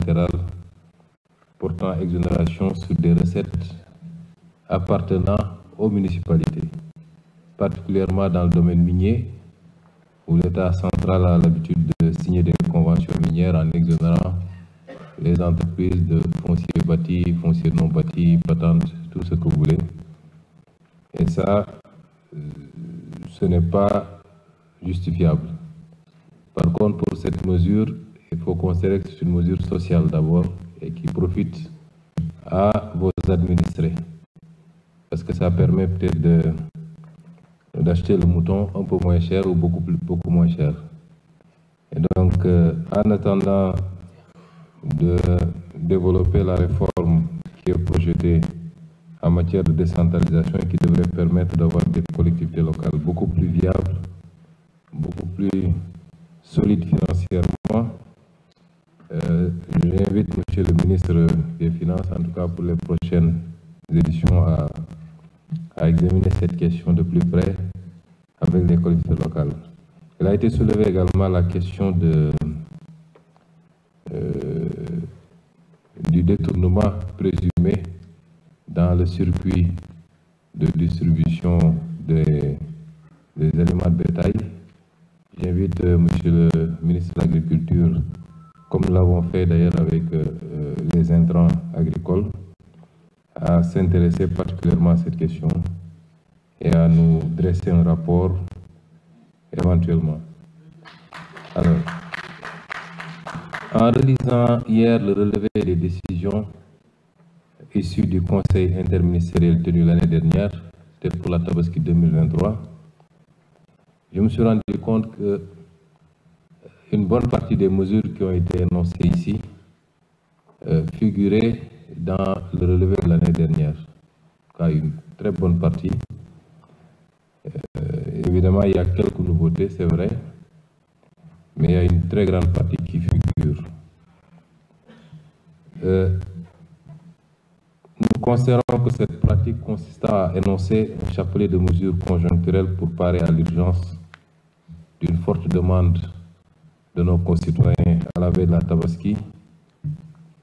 unilatérale portant exonération sur des recettes appartenant aux municipalités, particulièrement dans le domaine minier, où l'État central a l'habitude de signer des conventions minières en exonérant les entreprises de foncier bâti, foncier non bâti, patente, tout ce que vous voulez. Et ça, ce n'est pas justifiable. Par contre, pour cette mesure, il faut considérer que c'est une mesure sociale d'abord et qui profite à vos administrés. Parce que ça permet peut-être d'acheter le mouton un peu moins cher ou beaucoup moins cher. Et donc, en attendant de développer la réforme qui est projetée en matière de décentralisation et qui devrait permettre d'avoir des collectivités locales beaucoup plus viables, beaucoup plus solides financièrement, j'invite Monsieur le ministre des Finances, en tout cas pour les prochaines éditions, à examiner cette question de plus près avec les collectivités locales. Il a été soulevé également la question du détournement présumé dans le circuit de distribution des aliments de bétail. J'invite Monsieur le ministre de l'Agriculture, comme nous l'avons fait d'ailleurs avec les intrants agricoles, à s'intéresser particulièrement à cette question et à nous dresser un rapport éventuellement. Alors, en relisant hier le relevé des décisions issues du Conseil interministériel tenu l'année dernière, peut-être pour la Tabaski 2023, je me suis rendu compte que une bonne partie des mesures qui ont été énoncées ici figuraient dans le relevé de l'année dernière. En tout cas, une très bonne partie. Évidemment, il y a quelques nouveautés, c'est vrai, mais il y a une très grande partie qui figure. Nous considérons que cette pratique consistant à énoncer un chapelet de mesures conjoncturelles pour parer à l'urgence d'une forte demande de nos concitoyens à la veille de la Tabaski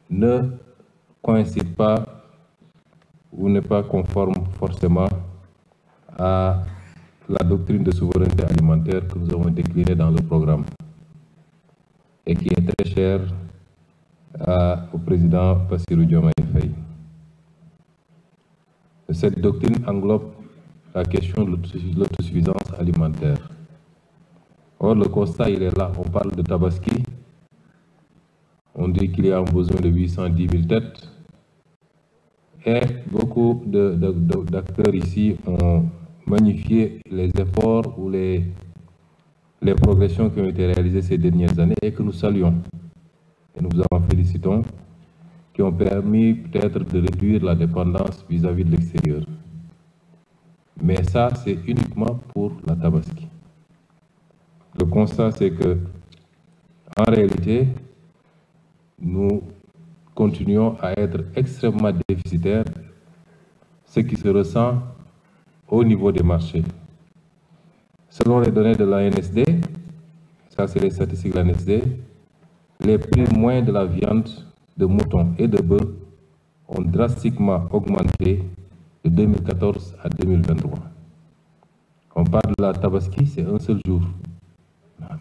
ne coïncide pas ou n'est pas conforme forcément à la doctrine de souveraineté alimentaire que nous avons déclinée dans le programme et qui est très chère au président Bassirou Diomaye Faye. Cette doctrine englobe la question de l'autosuffisance alimentaire. Or, le constat, il est là. On parle de Tabaski. On dit qu'il y a un besoin de 810 000 têtes. Et beaucoup d'acteurs ici ont magnifié les efforts ou les progressions qui ont été réalisées ces dernières années et que nous saluons. Et nous en félicitons, qui ont permis peut-être de réduire la dépendance vis-à-vis de l'extérieur. Mais ça, c'est uniquement pour la Tabaski. Le constat, c'est que, en réalité, nous continuons à être extrêmement déficitaires, ce qui se ressent au niveau des marchés. Selon les données de l'ANSD, ça c'est les statistiques de l'ANSD, les prix moyens de la viande de mouton et de bœuf ont drastiquement augmenté de 2014 à 2023. On parle de la Tabaski, c'est un seul jour,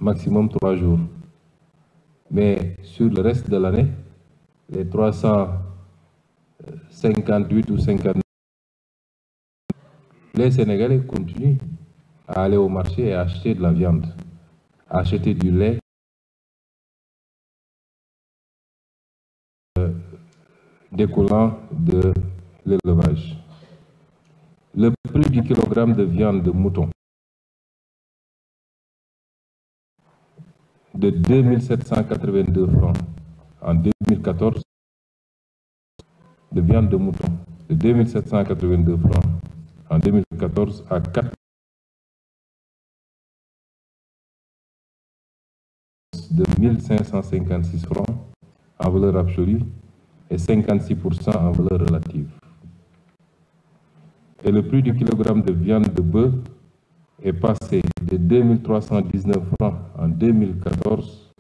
maximum 3 jours. Mais sur le reste de l'année, les 358 ou 59, les Sénégalais continuent à aller au marché et à acheter de la viande, à acheter du lait, découlant de l'élevage. Le prix du kilogramme de viande de mouton de 2782 francs en 2014, de viande de mouton de 2782 francs en 2014 à 4 de 1556 francs en valeur absolue et 56% en valeur relative. Et le prix du kilogramme de viande de bœuf est passé de 2319 francs en 2014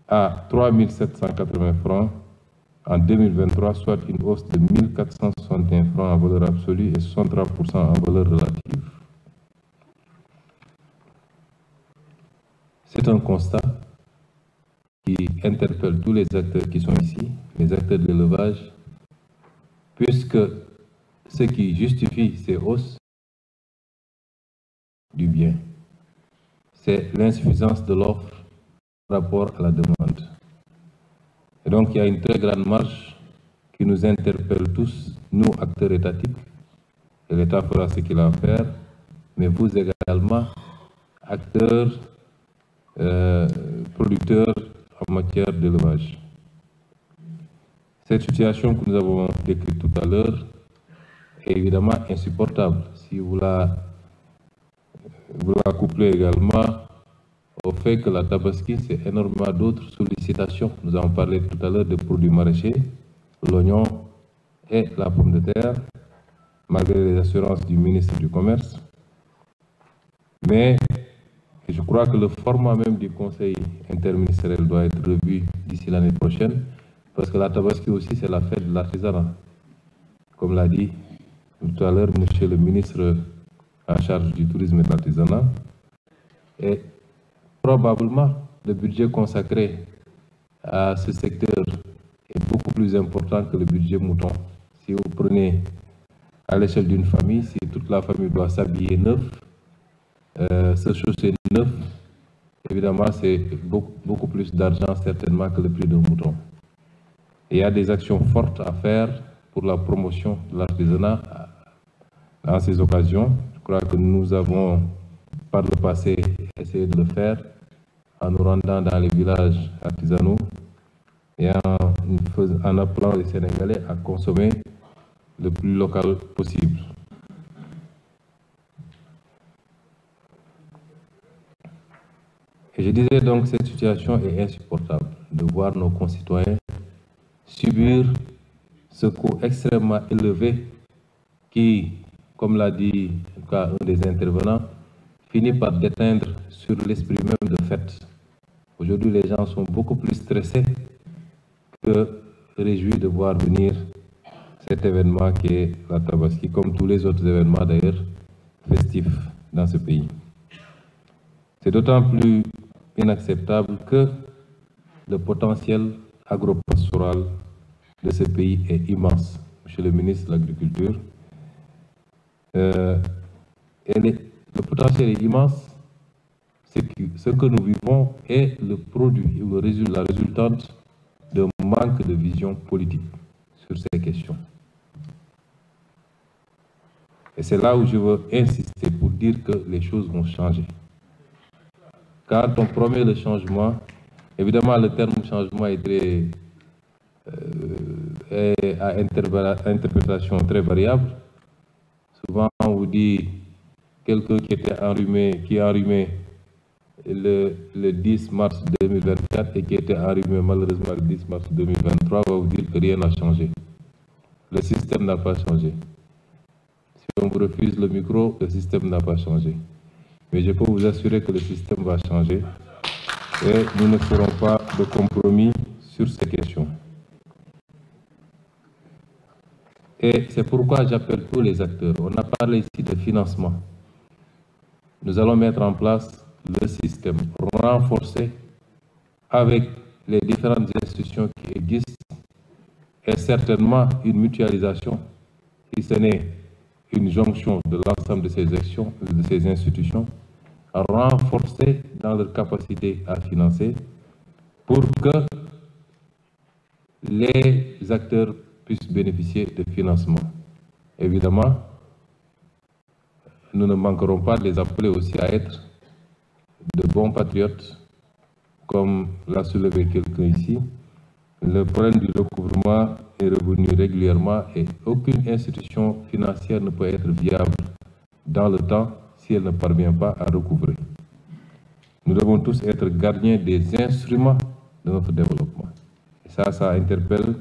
à 3780 francs en 2023, soit une hausse de 1461 francs en valeur absolue et 63% en valeur relative. C'est un constat qui interpelle tous les acteurs qui sont ici, les acteurs de l'élevage, puisque ce qui justifie ces hausses du bien, c'est l'insuffisance de l'offre par rapport à la demande. Et donc, il y a une très grande marge qui nous interpelle tous, nous, acteurs étatiques, et l'État fera ce qu'il a à faire, mais vous également, acteurs, producteurs en matière d'élevage. Cette situation que nous avons décrite tout à l'heure est évidemment insupportable. Si vous la couplez également au fait que la Tabaski, c'est énormément d'autres sollicitations. Nous avons parlé tout à l'heure des produits maraîchers, l'oignon et la pomme de terre, malgré les assurances du ministre du Commerce. Mais je crois que le format même du Conseil interministériel doit être revu d'ici l'année prochaine, parce que la Tabaski aussi, c'est la fête de l'artisanat. Comme l'a dit tout à l'heure monsieur le ministre en charge du tourisme et de l'artisanat. Et probablement, le budget consacré à ce secteur est beaucoup plus important que le budget mouton. Si vous prenez à l'échelle d'une famille, si toute la famille doit s'habiller neuf, se chausser neuf, évidemment, c'est beaucoup plus d'argent certainement que le prix d'un mouton. Et il y a des actions fortes à faire pour la promotion de l'artisanat dans ces occasions. Je crois que nous avons, par le passé, essayé de le faire en nous rendant dans les villages artisanaux et en appelant les Sénégalais à consommer le plus local possible. Et je disais donc que cette situation est insupportable, de voir nos concitoyens subir ce coût extrêmement élevé qui, comme l'a dit en tout cas un des intervenants, finit par déteindre sur l'esprit même de fête. Aujourd'hui, les gens sont beaucoup plus stressés que réjouis de voir venir cet événement qui est la Tabaski, comme tous les autres événements d'ailleurs festifs dans ce pays. C'est d'autant plus inacceptable que le potentiel agropastoral de ce pays est immense. Monsieur le ministre de l'Agriculture, le potentiel est immense. Ce que nous vivons est le produit, la résultante d'un manque de vision politique sur ces questions. Et c'est là où je veux insister pour dire que les choses vont changer. Quand on promet le changement, évidemment le terme changement est à interprétation très variable. Souvent on vous dit quelqu'un qui est enrhumé le 10 mars 2024 et qui était enrhumé malheureusement le 10 mars 2023 va vous dire que rien n'a changé. Le système n'a pas changé. Si on vous refuse le micro, le système n'a pas changé. Mais je peux vous assurer que le système va changer et nous ne ferons pas de compromis sur ces questions. Et c'est pourquoi j'appelle tous les acteurs. On a parlé ici de financement. Nous allons mettre en place le système renforcé avec les différentes institutions qui existent et certainement une mutualisation, si ce n'est une jonction de l'ensemble de ces actions, de ces institutions, renforcées dans leur capacité à financer pour que les acteurs puissent bénéficier de financement. Évidemment, nous ne manquerons pas de les appeler aussi à être de bons patriotes, comme l'a soulevé quelqu'un ici. Le problème du recouvrement est revenu régulièrement et aucune institution financière ne peut être viable dans le temps si elle ne parvient pas à recouvrer. Nous devons tous être gardiens des instruments de notre développement. Et ça interpelle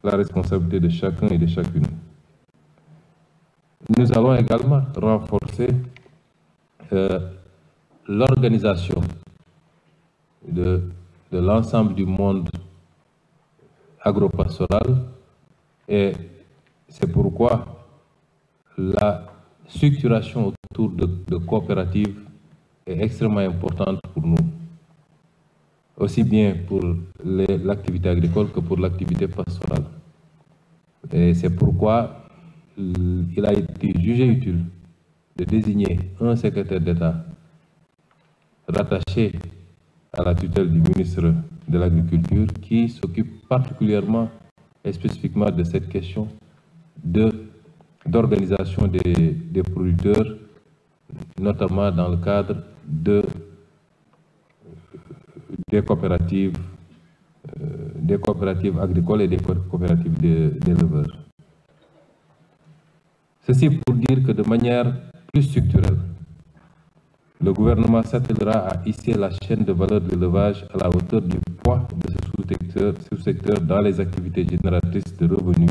la responsabilité de chacun et de chacune. Nous allons également renforcer l'organisation de l'ensemble du monde agropastorale, et c'est pourquoi la structuration autour de coopératives est extrêmement importante pour nous, aussi bien pour l'activité agricole que pour l'activité pastorale. Et c'est pourquoi il a été jugé utile de désigner un secrétaire d'État rattaché à la tutelle du ministre de l'Agriculture qui s'occupe particulièrement et spécifiquement de cette question d'organisation des producteurs, notamment dans le cadre des coopératives agricoles et des coopératives d'éleveurs. Ceci pour dire que de manière plus structurelle, le gouvernement s'attellera à hisser la chaîne de valeur de l'élevage à la hauteur du poids de ce sous-secteur dans les activités génératrices de revenus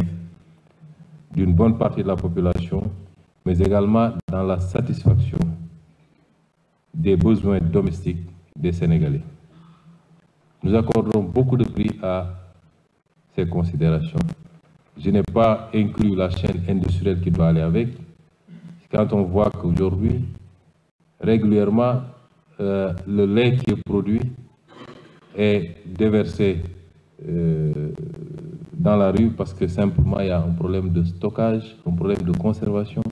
d'une bonne partie de la population, mais également dans la satisfaction des besoins domestiques des Sénégalais. Nous accorderons beaucoup de prix à ces considérations. Je n'ai pas inclus la chaîne industrielle qui doit aller avec. Quand on voit qu'aujourd'hui, régulièrement, le lait qui est produit est déversé dans la rue parce que simplement il y a un problème de stockage, un problème de conservation,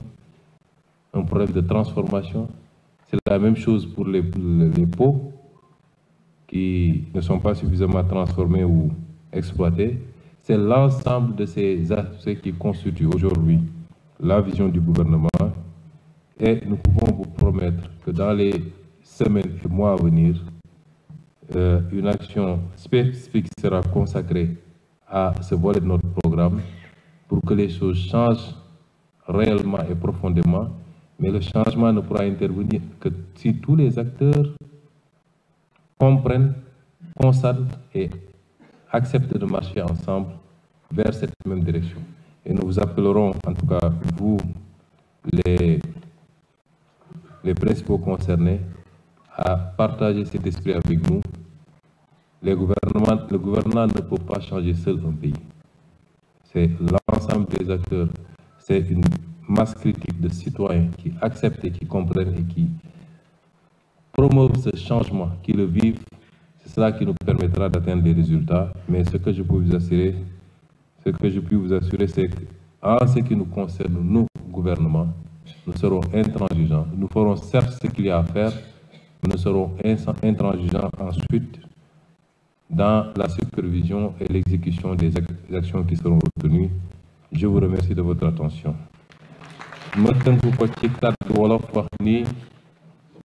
un problème de transformation. C'est la même chose pour les pots qui ne sont pas suffisamment transformés ou exploités. C'est l'ensemble de ces aspects qui constituent aujourd'hui la vision du gouvernement. Et nous pouvons vous promettre que dans les semaines et mois à venir, une action spécifique sera consacrée à ce volet de notre programme pour que les choses changent réellement et profondément. Mais le changement ne pourra intervenir que si tous les acteurs comprennent, constatent et acceptent de marcher ensemble vers cette même direction. Et nous vous appellerons, en tout cas vous, les principaux concernés, à partager cet esprit avec nous. Le gouvernement ne peut pas changer seul un pays. C'est l'ensemble des acteurs, c'est une masse critique de citoyens qui acceptent et qui comprennent et qui promeuvent ce changement, qui le vivent. C'est cela qui nous permettra d'atteindre des résultats. Mais ce que je peux vous assurer, c'est qu'en ce qui nous concerne, nous, gouvernement, nous serons intransigeants. Nous ferons certes ce qu'il y a à faire, mais nous serons intransigeants ensuite dans la supervision et l'exécution des actions qui seront retenues. Je vous remercie de votre attention.